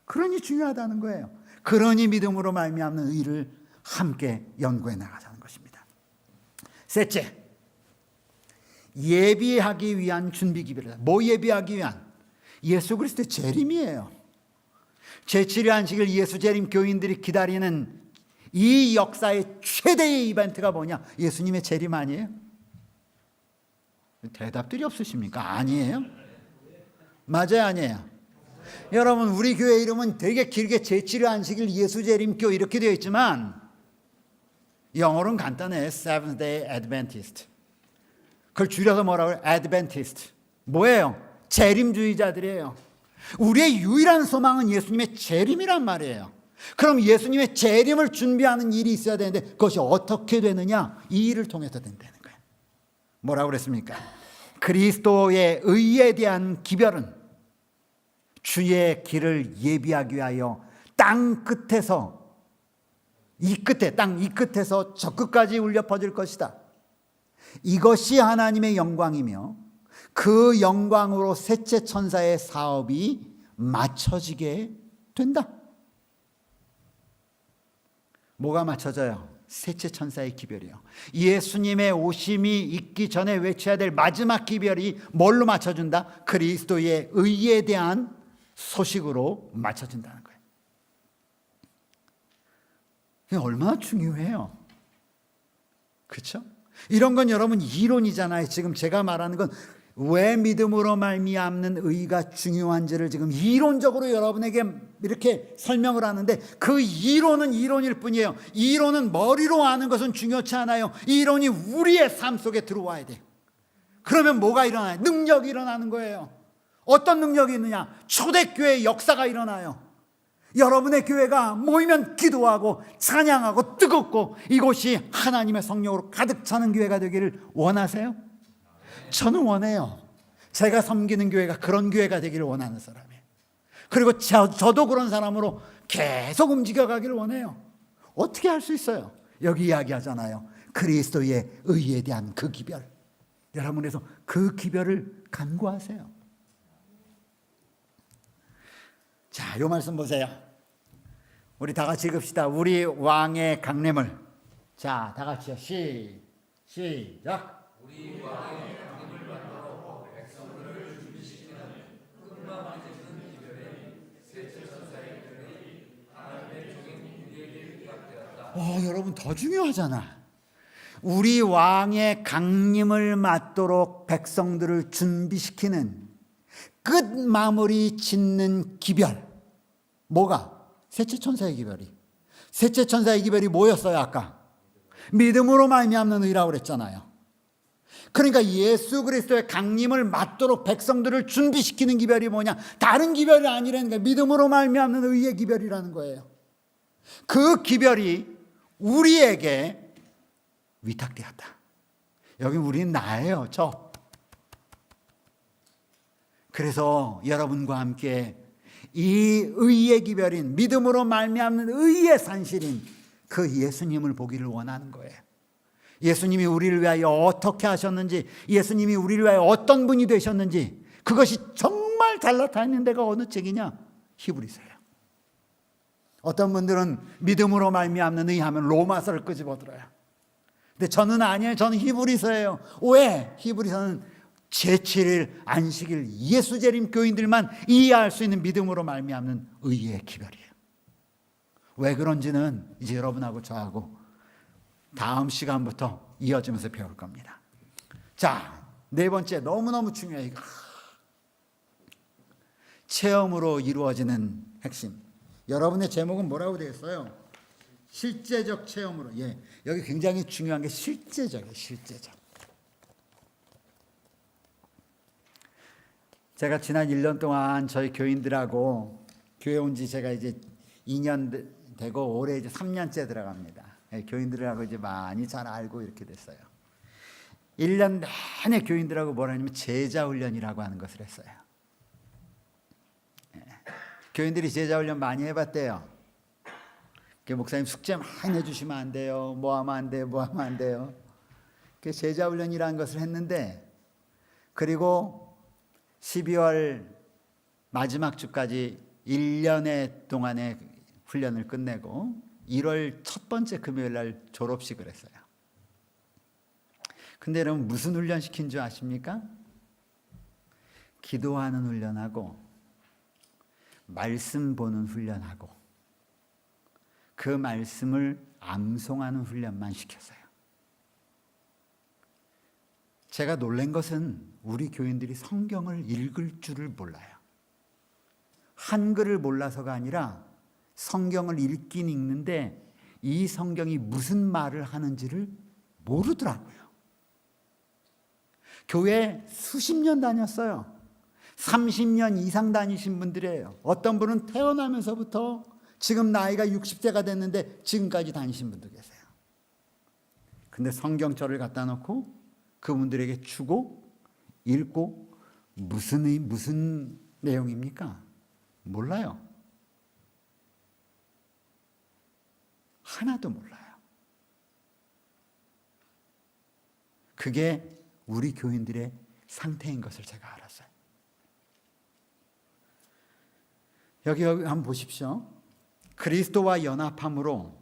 그러니 중요하다는 거예요. 그러니 믿음으로 말미암는 의를 함께 연구해 나가자는 것입니다. 셋째, 예비하기 위한 준비 기별이다. 뭐 예비하기 위한? 예수 그리스도의 재림이에요. 제7회 안식일 예수 재림 교인들이 기다리는 이 역사의 최대의 이벤트가 뭐냐? 예수님의 재림 아니에요? 대답들이 없으십니까? 아니에요? 맞아요, 아니에요? 여러분, 우리 교회 이름은 되게 길게 제7회 안식일 예수 재림교 이렇게 되어 있지만 영어로는 간단해요. Seventh Day Adventist. 그걸 줄여서 뭐라고 해요? Adventist. 뭐예요? 재림주의자들이에요. 우리의 유일한 소망은 예수님의 재림이란 말이에요. 그럼 예수님의 재림을 준비하는 일이 있어야 되는데 그것이 어떻게 되느냐? 이 일을 통해서 된다는 거예요. 뭐라고 그랬습니까? 그리스도의 의에 대한 기별은 주의 길을 예비하기 위하여 땅 끝에서 땅 이 끝에서 저 끝까지 울려 퍼질 것이다. 이것이 하나님의 영광이며 그 영광으로 셋째 천사의 사업이 맞춰지게 된다. 뭐가 맞춰져요? 셋째 천사의 기별이요. 예수님의 오심이 있기 전에 외쳐야 될 마지막 기별이 뭘로 맞춰준다? 그리스도의 의에 대한 소식으로 맞춰진다는 거예요. 이게 얼마나 중요해요. 그렇죠? 이런 건 여러분 이론이잖아요. 지금 제가 말하는 건 왜 믿음으로 말미암는 의가 중요한지를 지금 이론적으로 여러분에게 이렇게 설명을 하는데 그 이론은 이론일 뿐이에요. 이론은 머리로 아는 것은 중요치 않아요. 이론이 우리의 삶 속에 들어와야 돼요. 그러면 뭐가 일어나요? 능력이 일어나는 거예요. 어떤 능력이 있느냐? 초대교회의 역사가 일어나요. 여러분의 교회가 모이면 기도하고 찬양하고 뜨겁고 이곳이 하나님의 성령으로 가득 차는 교회가 되기를 원하세요? 저는 원해요. 제가 섬기는 교회가 그런 교회가 되기를 원하는 사람이에요. 그리고 저도 그런 사람으로 계속 움직여가기를 원해요. 어떻게 할 수 있어요? 여기 이야기하잖아요. 그리스도의 의에 대한 그 기별. 여러분에서 그 기별을 간구하세요. 자, 이 말씀 보세요. 우리 다 같이 읽읍시다. 우리 왕의 강림을. 자, 다 같이요. 시작. 우리 왕의 강림을 만나고 백성들을 준비시키는 끝마망 되는 기별에 셋째 천사의 기별이 하나님의 종인 우리에게 부탁되었다. 여러분 더 중요하잖아. 우리 왕의 강림을 맞도록 백성들을 준비시키는 끝 마무리 짓는 기별. 뭐가? 셋째 천사의 기별이. 셋째 천사의 기별이 뭐였어요 아까? 믿음으로 말미암는 의라고 그랬잖아요. 그러니까 예수 그리스도의 강림을 맞도록 백성들을 준비시키는 기별이 뭐냐? 다른 기별이 아니라는 거예요. 믿음으로 말미암는 의의 기별이라는 거예요. 그 기별이 우리에게 위탁되었다. 여기 우리는 나예요. 저. 그래서 여러분과 함께 이 의의 기별인 믿음으로 말미암는 의의 산실인 그 예수님을 보기를 원하는 거예요. 예수님이 우리를 위하여 어떻게 하셨는지, 예수님이 우리를 위하여 어떤 분이 되셨는지, 그것이 정말 잘 나타있는 데가 어느 책이냐? 히브리서예요. 어떤 분들은 믿음으로 말미암는 의하면 로마서를 끄집어들어요. 근데 저는 아니에요. 저는 히브리서예요. 왜? 히브리서는 제7일 안식일 예수재림 교인들만 이해할 수 있는 믿음으로 말미암는 의의 기별이에요. 왜 그런지는 이제 여러분하고 저하고 다음 시간부터 이어지면서 배울 겁니다. 자, 네 번째, 너무너무 중요해요. 체험으로 이루어지는 핵심. 여러분의 제목은 뭐라고 되겠어요? 실제적 체험으로. 예, 여기 굉장히 중요한 게 실제적이에요. 실제적. 제가 지난 1년 동안 저희 교인들하고 교회 온 지 제가 이제 2년 되고 올해 이제 3년째 들어갑니다. 예, 교인들하고 이제 많이 잘 알고 이렇게 됐어요. 1년 내내 교인들하고 뭐라 하냐면 제자훈련이라고 하는 것을 했어요. 예, 교인들이 제자훈련 많이 해봤대요. 목사님 숙제 많이 해주시면 안 돼요. 뭐 하면 안 돼요. 뭐 하면 안 돼요. 제자훈련이라는 것을 했는데, 그리고 12월 마지막 주까지 1년의 동안의 훈련을 끝내고 1월 첫 번째 금요일 날 졸업식을 했어요. 근데 여러분 무슨 훈련 시킨 줄 아십니까? 기도하는 훈련하고 말씀 보는 훈련하고 그 말씀을 암송하는 훈련만 시켰어요. 제가 놀란 것은 우리 교인들이 성경을 읽을 줄을 몰라요. 한글을 몰라서가 아니라 성경을 읽긴 읽는데 이 성경이 무슨 말을 하는지를 모르더라고요. 교회 수십 년 다녔어요. 30년 이상 다니신 분들이에요. 어떤 분은 태어나면서부터 지금 나이가 60세가 됐는데 지금까지 다니신 분도 계세요. 근데 성경절을 갖다 놓고 그분들에게 주고 읽고 무슨 내용입니까? 몰라요. 하나도 몰라요. 그게 우리 교인들의 상태인 것을 제가 알았어요. 여기 한번 보십시오. 그리스도와 연합함으로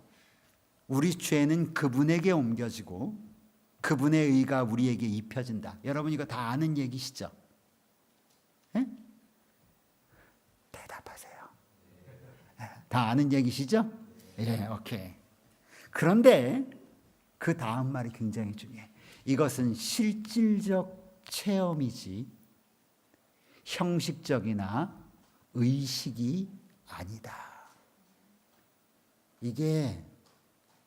우리 죄는 그분에게 옮겨지고 그분의 의가 우리에게 입혀진다. 여러분 이거 다 아는 얘기시죠? 네? 대답하세요. 다 아는 얘기시죠? 예, 오케이. 그런데 그 다음 말이 굉장히 중요해. 이것은 실질적 체험이지 형식적이나 의식이 아니다. 이게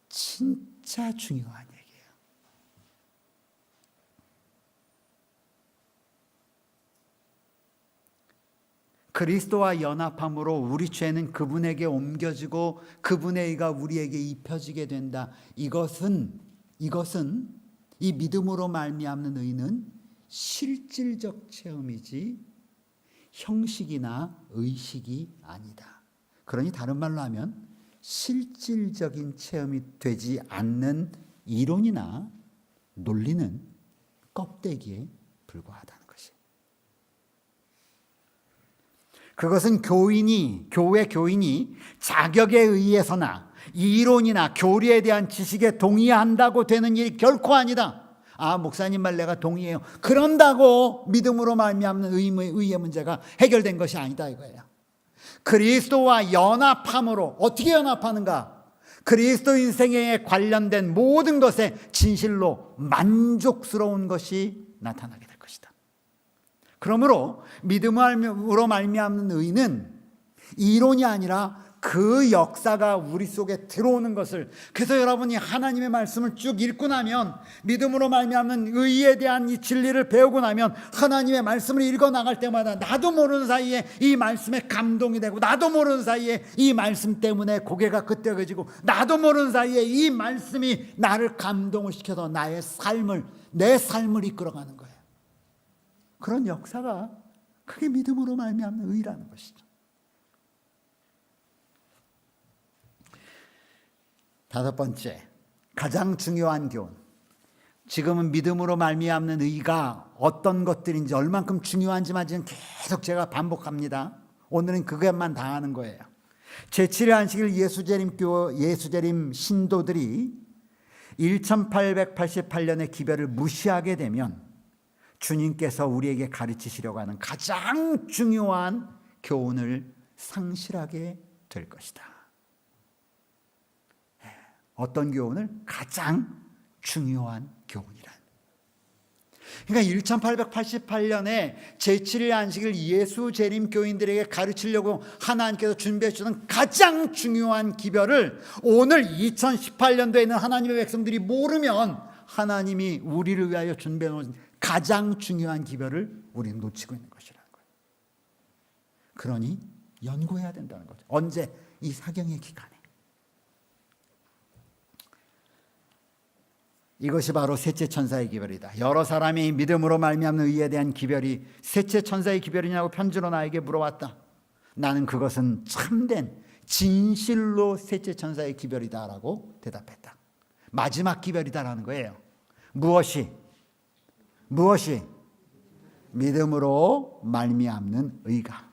진짜 중요한 얘기예요. 그리스도와 연합함으로 우리 죄는 그분에게 옮겨지고 그분의 의가 우리에게 입혀지게 된다. 이것은 이 믿음으로 말미암는 의는 실질적 체험이지 형식이나 의식이 아니다. 그러니 다른 말로 하면 실질적인 체험이 되지 않는 이론이나 논리는 껍데기에 불과하다는 것이. 그것은 교회 교인이 자격에 의해서나 이론이나 교리에 대한 지식에 동의한다고 되는 일이 결코 아니다. 아, 목사님 말 내가 동의해요. 그런다고 믿음으로 말미암는 의의 문제가 해결된 것이 아니다 이거예요. 그리스도와 연합함으로 어떻게 연합하는가? 그리스도 인생에 관련된 모든 것에 진실로 만족스러운 것이 나타나게 될 것이다. 그러므로 믿음으로 말미암는 의는 이론이 아니라 그 역사가 우리 속에 들어오는 것을, 그래서 여러분이 하나님의 말씀을 쭉 읽고 나면, 믿음으로 말미암는 의에 대한 이 진리를 배우고 나면 하나님의 말씀을 읽어 나갈 때마다 나도 모르는 사이에 이 말씀에 감동이 되고, 나도 모르는 사이에 이 말씀 때문에 고개가 끄덕여지고, 나도 모르는 사이에 이 말씀이 나를 감동을 시켜서 내 삶을 이끌어가는 거예요. 그런 역사가 그게 믿음으로 말미암는 의라는 것이죠. 다섯 번째, 가장 중요한 교훈. 지금은 믿음으로 말미암는 의가 어떤 것들인지 얼만큼 중요한지만 지금 계속 제가 반복합니다. 오늘은 그것만 다 하는 거예요. 제7일 안식일 예수재림 신도들이 1888년의 기별을 무시하게 되면 주님께서 우리에게 가르치시려고 하는 가장 중요한 교훈을 상실하게 될 것이다. 어떤 교훈을? 가장 중요한 교훈이란. 그러니까 1888년에 제7일 안식일 예수 재림 교인들에게 가르치려고 하나님께서 준비해 주는 가장 중요한 기별을 오늘 2018년도에 있는 하나님의 백성들이 모르면 하나님이 우리를 위하여 준비해 놓은 가장 중요한 기별을 우리는 놓치고 있는 것이라는 거예요. 그러니 연구해야 된다는 거죠. 언제? 이 사경의 기간에. 이것이 바로 셋째 천사의 기별이다. 여러 사람이 믿음으로 말미암는 의에 대한 기별이 셋째 천사의 기별이냐고 편지로 나에게 물어왔다. 나는 그것은 참된 진실로 셋째 천사의 기별이다라고 대답했다. 마지막 기별이다라는 거예요. 무엇이? 믿음으로 말미암는 의가.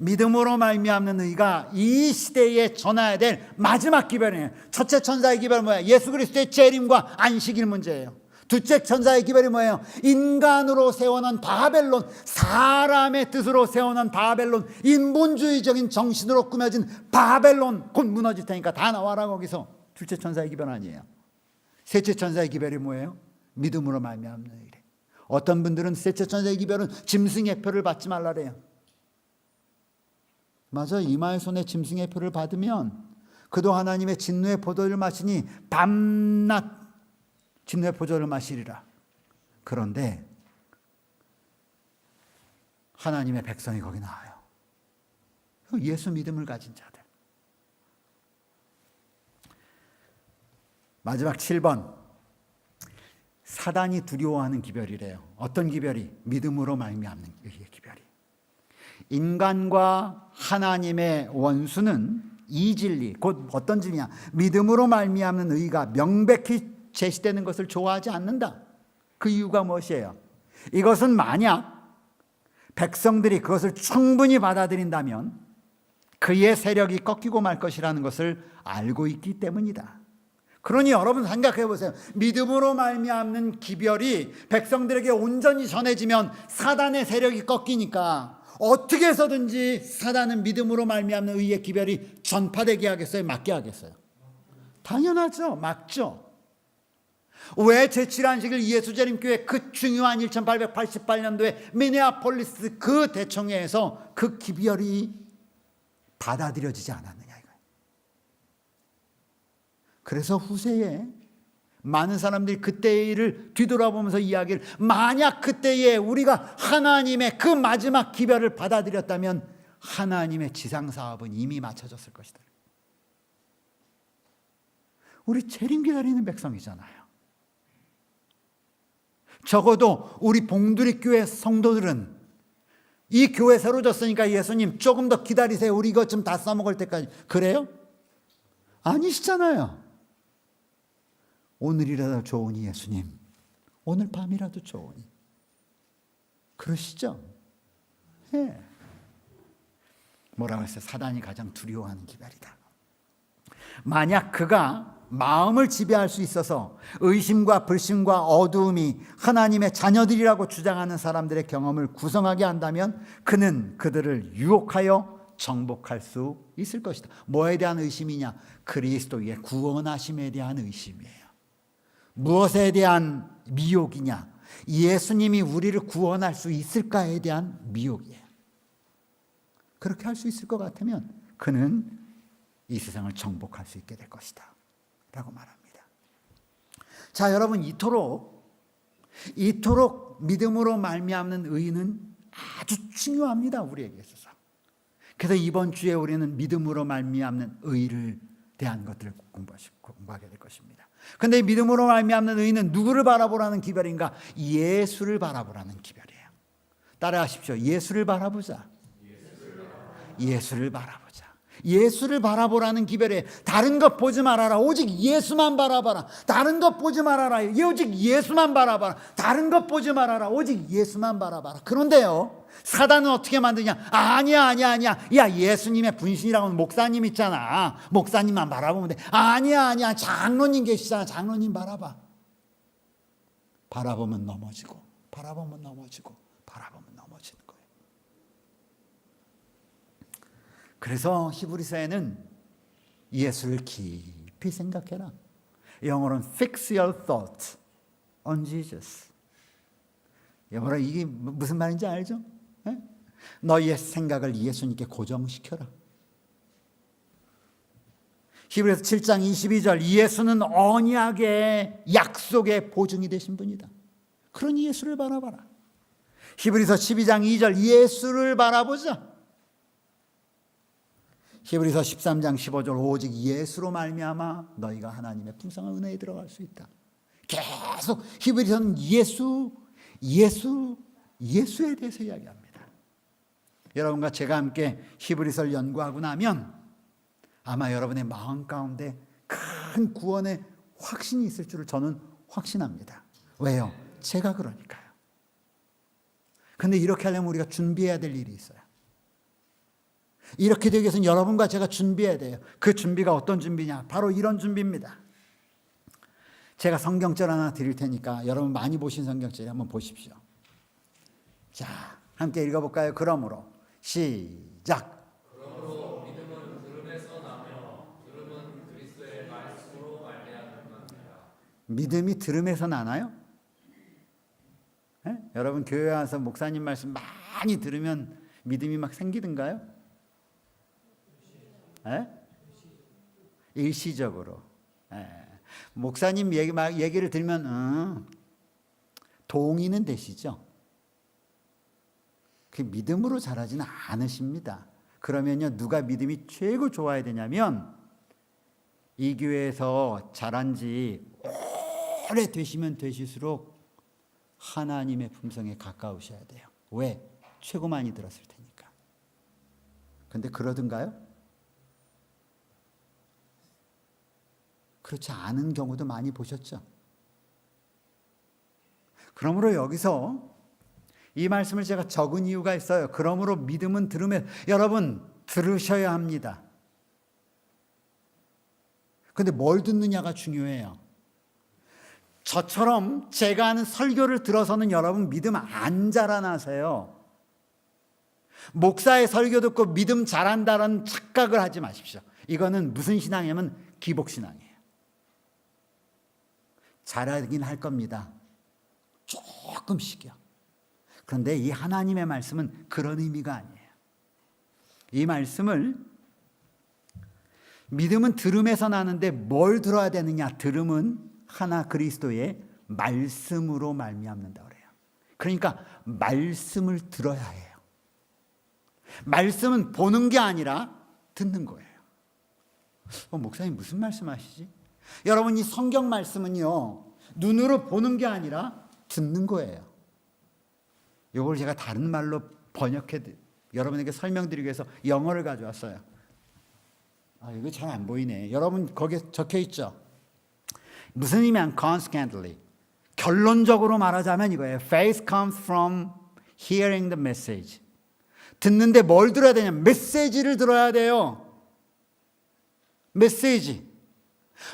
믿음으로 말미암는 의가 이 시대에 전해야 될 마지막 기별이에요. 첫째 천사의 기별은 뭐예요? 예수 그리스도의 재림과 안식일 문제예요. 둘째 천사의 기별이 뭐예요? 인간으로 세워놓은 바벨론, 사람의 뜻으로 세워놓은 바벨론, 인본주의적인 정신으로 꾸며진 바벨론 곧 무너질 테니까 다 나와라. 거기서 둘째 천사의 기별 아니에요. 셋째 천사의 기별이 뭐예요? 믿음으로 말미암는 의래. 어떤 분들은 셋째 천사의 기별은 짐승의 표를 받지 말라래요. 맞아, 이마의 손에 짐승의 표를 받으면 그도 하나님의 진노의 포도를 마시니 밤낮 진노의 포도를 마시리라. 그런데 하나님의 백성이 거기 나와요. 예수 믿음을 가진 자들. 마지막 7번. 사단이 두려워하는 기별이래요. 어떤 기별이? 믿음으로 말미암는 의의 기별이. 인간과 하나님의 원수는 이 진리, 곧 어떤 진리냐? 믿음으로 말미암는 의가 명백히 제시되는 것을 좋아하지 않는다. 그 이유가 무엇이에요? 이것은 만약 백성들이 그것을 충분히 받아들인다면 그의 세력이 꺾이고 말 것이라는 것을 알고 있기 때문이다. 그러니 여러분 생각해 보세요. 믿음으로 말미암는 기별이 백성들에게 온전히 전해지면 사단의 세력이 꺾이니까 어떻게 해서든지 사단은 믿음으로 말미암는 의의 기별이 전파되게 하겠어요? 막게 하겠어요? 당연하죠. 막죠. 왜 제7안식일 예수재림교회 그 중요한 1888년도에 미네아폴리스 그 대청회에서 그 기별이 받아들여지지 않았느냐 이거예요. 그래서 후세에 많은 사람들이 그때의 일을 뒤돌아보면서 이야기를, 만약 그때에 우리가 하나님의 그 마지막 기별을 받아들였다면 하나님의 지상사업은 이미 마쳐졌을 것이다. 우리 재림 기다리는 백성이잖아요. 적어도 우리 봉두리 교회 성도들은 이 교회 새로 졌으니까 예수님 조금 더 기다리세요. 우리 이것 좀 다 써먹을 때까지. 그래요? 아니시잖아요. 오늘이라도 좋으니 예수님, 오늘 밤이라도 좋으니. 그러시죠? 예. 뭐라고 했어요? 사단이 가장 두려워하는 기별이다. 만약 그가 마음을 지배할 수 있어서 의심과 불신과 어두움이 하나님의 자녀들이라고 주장하는 사람들의 경험을 구성하게 한다면 그는 그들을 유혹하여 정복할 수 있을 것이다. 뭐에 대한 의심이냐? 그리스도의 구원하심에 대한 의심이에요. 무엇에 대한 미혹이냐? 예수님이 우리를 구원할 수 있을까에 대한 미혹이에요. 그렇게 할 수 있을 것 같으면 그는 이 세상을 정복할 수 있게 될 것이다 라고 말합니다. 자, 여러분, 이토록 믿음으로 말미암는 의는 아주 중요합니다, 우리에게 있어서. 그래서 이번 주에 우리는 믿음으로 말미암는 의를 대한 것들을 공부하게 될 것입니다. 그런데 믿음으로 말미암는 의는 누구를 바라보라는 기별인가? 예수를 바라보라는 기별이에요. 따라하십시오. 예수를 바라보자. 예수를 바라보자. 예수를 바라보라는 기별에 다른 것 보지 말아라. 오직 예수만 바라봐라. 다른 것 보지 말아라. 오직 예수만 바라봐라. 다른 것 보지 말아라. 오직 예수만 바라봐라. 그런데요, 사단은 어떻게 만드냐? 아니야. 야, 예수님의 분신이라고는 목사님 있잖아. 목사님만 바라보면 돼. 아니야. 장로님 계시잖아. 장로님 바라봐. 바라보면 넘어지고 넘어지는 거예요. 그래서 히브리서에는 예수를 깊이 생각해라. 영어로는 fix your thought on Jesus. 영어로 이게 무슨 말인지 알죠? 네? 너의 생각을 예수님께 고정시켜라. 히브리서 7장 22절, 예수는 언약의 약속의 보증이 되신 분이다. 그러니 예수를 바라봐라. 히브리서 12장 2절, 예수를 바라보자. 히브리서 13장 15절, 오직 예수로 말미암아 너희가 하나님의 풍성한 은혜에 들어갈 수 있다. 계속 히브리서는 예수에 대해서 이야기합니다. 여러분과 제가 함께 히브리서를 연구하고 나면 아마 여러분의 마음 가운데 큰 구원의 확신이 있을 줄을 저는 확신합니다. 왜요? 제가 그러니까요. 근데 이렇게 하려면 우리가 준비해야 될 일이 있어요. 이렇게 되기 위해서는 여러분과 제가 준비해야 돼요. 그 준비가 어떤 준비냐? 바로 이런 준비입니다. 제가 성경절 하나 드릴 테니까 여러분 많이 보신 성경절 한번 보십시오. 자, 함께 읽어볼까요? 그러므로 시작. 그러므로 믿음은 들음에서 나며 들음은 그리스도의 말씀으로 말미암느니라. 믿음이 들음에서 나나요? 네? 여러분 교회 와서 목사님 말씀 많이 들으면 믿음이 막 생기던가요? 네? 일시적으로. 네. 목사님 얘기를 들으면 동의는 되시죠? 그 믿음으로 자라지는 않으십니다. 그러면요, 누가 믿음이 최고 좋아야 되냐면 이 교회에서 자란 지 오래 되시면 되실수록 하나님의 품성에 가까우셔야 돼요. 왜? 최고 많이 들었을 테니까. 근데 그러던가요? 그렇지 않은 경우도 많이 보셨죠? 그러므로 여기서 이 말씀을 제가 적은 이유가 있어요. 그러므로 믿음은 들으면, 여러분 들으셔야 합니다. 근데 뭘 듣느냐가 중요해요. 저처럼 제가 하는 설교를 들어서는 여러분 믿음 안 자라나세요. 목사의 설교 듣고 믿음 잘한다는 착각을 하지 마십시오. 이거는 무슨 신앙이냐면 기복신앙이에요. 잘하긴 할 겁니다. 조금씩이요. 그런데 이 하나님의 말씀은 그런 의미가 아니에요. 이 말씀을 믿음은 들음에서 나는데 뭘 들어야 되느냐? 들음은 하나 그리스도의 말씀으로 말미암는다 그래요. 그러니까 말씀을 들어야 해요. 말씀은 보는 게 아니라 듣는 거예요. 목사님 무슨 말씀하시지? 여러분 이 성경 말씀은요, 눈으로 보는 게 아니라 듣는 거예요. 이걸 제가 다른 말로 번역해 여러분에게 설명드리기 위해서 영어를 가져왔어요. 이거 잘 안 보이네. 여러분 거기에 적혀 있죠? 무슨 의미냐? consequently. 결론적으로 말하자면 이거예요. Faith comes from hearing the message. 듣는데 뭘 들어야 되냐면 메시지를 들어야 돼요. 메시지.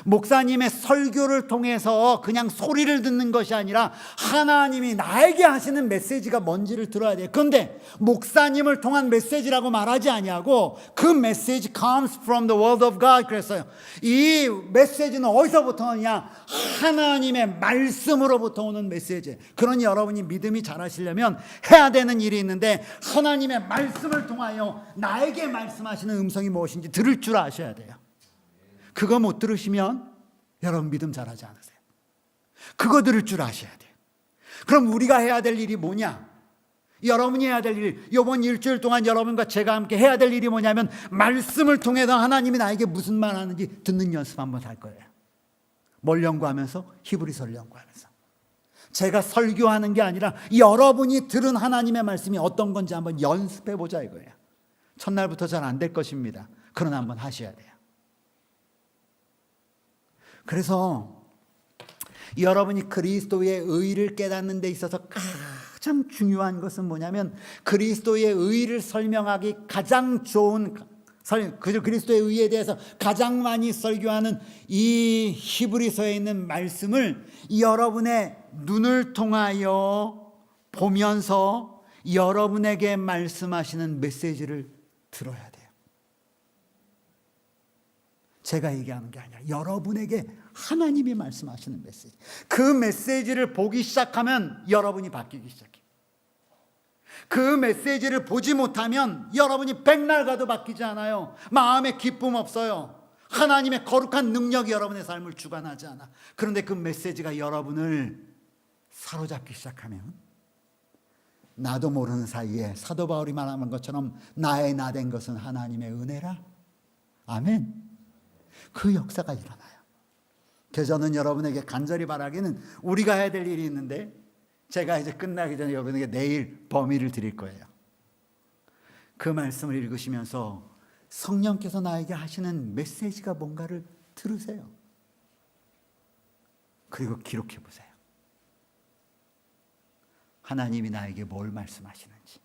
목사님의 설교를 통해서 그냥 소리를 듣는 것이 아니라 하나님이 나에게 하시는 메시지가 뭔지를 들어야 돼요. 그런데 목사님을 통한 메시지라고 말하지 아니하고 그 메시지 comes from the word of God 그랬어요. 이 메시지는 어디서부터 오느냐? 하나님의 말씀으로부터 오는 메시지. 그러니 여러분이 믿음이 자라시려면 해야 되는 일이 있는데 하나님의 말씀을 통하여 나에게 말씀하시는 음성이 무엇인지 들을 줄 아셔야 돼요. 그거 못 들으시면 여러분 믿음 잘하지 않으세요. 그거 들을 줄 아셔야 돼요. 그럼 우리가 해야 될 일이 뭐냐? 여러분이 해야 될 일, 이번 일주일 동안 여러분과 제가 함께 해야 될 일이 뭐냐면 말씀을 통해서 하나님이 나에게 무슨 말 하는지 듣는 연습 한번 할 거예요. 뭘 연구하면서? 히브리서를 연구하면서. 제가 설교하는 게 아니라 여러분이 들은 하나님의 말씀이 어떤 건지 한번 연습해 보자 이거예요. 첫날부터 잘 안 될 것입니다. 그러나 한번 하셔야 돼요. 그래서 여러분이 그리스도의 의를 깨닫는 데 있어서 가장 중요한 것은 뭐냐면 그리스도의 의를 설명하기 가장 좋은 그리스도의 의에 대해서 가장 많이 설교하는 이 히브리서에 있는 말씀을 여러분의 눈을 통하여 보면서 여러분에게 말씀하시는 메시지를 들어야 돼요. 제가 얘기하는 게 아니라 여러분에게 하나님이 말씀하시는 메시지. 그 메시지를 보기 시작하면 여러분이 바뀌기 시작해요. 그 메시지를 보지 못하면 여러분이 백날 가도 바뀌지 않아요. 마음에 기쁨 없어요. 하나님의 거룩한 능력이 여러분의 삶을 주관하지 않아. 그런데 그 메시지가 여러분을 사로잡기 시작하면 나도 모르는 사이에 사도 바울이 말하는 것처럼 나의 나 된 것은 하나님의 은혜라. 아멘. 그 역사가 일어나요. 그래서 저는 여러분에게 간절히 바라기는 우리가 해야 될 일이 있는데 제가 이제 끝나기 전에 여러분에게 내일 범위를 드릴 거예요. 그 말씀을 읽으시면서 성령께서 나에게 하시는 메시지가 뭔가를 들으세요. 그리고 기록해 보세요. 하나님이 나에게 뭘 말씀하시는지.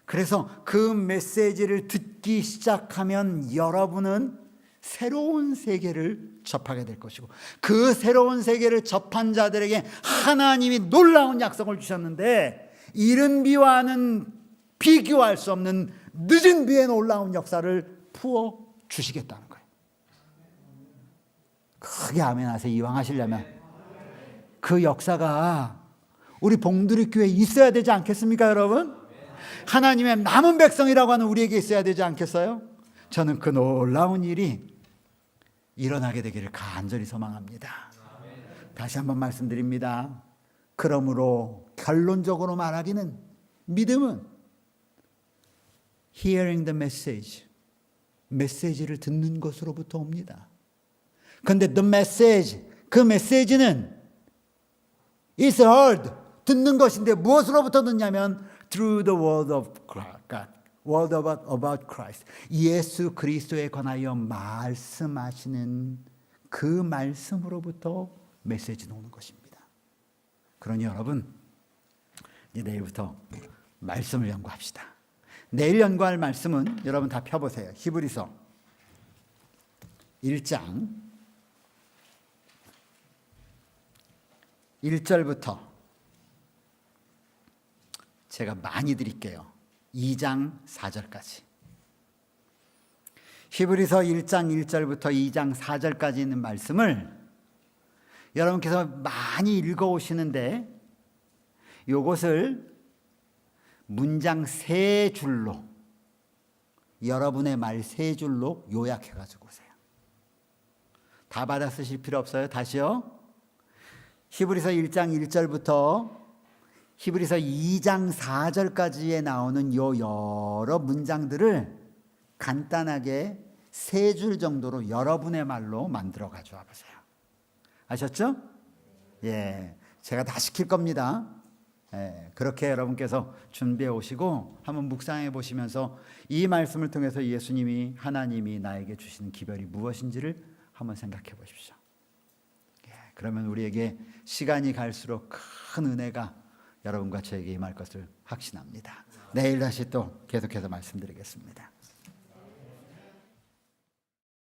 그래서 그 메시지를 듣기 시작하면 여러분은 새로운 세계를 접하게 될 것이고 그 새로운 세계를 접한 자들에게 하나님이 놀라운 약속을 주셨는데 이른 비와는 비교할 수 없는 늦은 비에 놀라운 역사를 부어 주시겠다는 거예요. 크게 아멘 하세요. 이왕 하시려면 그 역사가 우리 봉두리 교회에 있어야 되지 않겠습니까, 여러분? 하나님의 남은 백성이라고 하는 우리에게 있어야 되지 않겠어요? 저는 그 놀라운 일이 일어나게 되기를 간절히 소망합니다. 다시 한번 말씀드립니다. 그러므로 결론적으로 말하기는 믿음은 hearing the message, 메시지를 듣는 것으로부터 옵니다. 그런데 the message, 그 메시지는 is heard, 듣는 것인데 무엇으로부터 듣냐면 through the word of God, word about Christ, 예수 그리스도에 관하여 말씀하시는 그 말씀으로부터 메시지는 오는 것입니다. 그러니 여러분 이제 내일부터 말씀을 연구합시다. 내일 연구할 말씀은 여러분 다 펴보세요. 히브리서 1장 1절부터 제가 많이 드릴게요. 2장 4절까지. 히브리서 1장 1절부터 2장 4절까지 있는 말씀을 여러분께서 많이 읽어오시는데 이것을 문장 3줄로 여러분의 말 3줄로 요약해가지고 오세요. 다 받아 쓰실 필요 없어요. 다시요. 히브리서 1장 1절부터 히브리서 2장 4절까지에 나오는 요 여러 문장들을 간단하게 3줄 정도로 여러분의 말로 만들어 가져와 보세요. 아셨죠? 예, 제가 다 시킬 겁니다. 예, 그렇게 여러분께서 준비해 오시고 한번 묵상해 보시면서 이 말씀을 통해서 예수님이 하나님이 나에게 주시는 기별이 무엇인지를 한번 생각해 보십시오. 예, 그러면 우리에게 시간이 갈수록 큰 은혜가 여러분과 저에게 임할 것을 확신합니다. 내일 다시 또 계속해서 말씀드리겠습니다.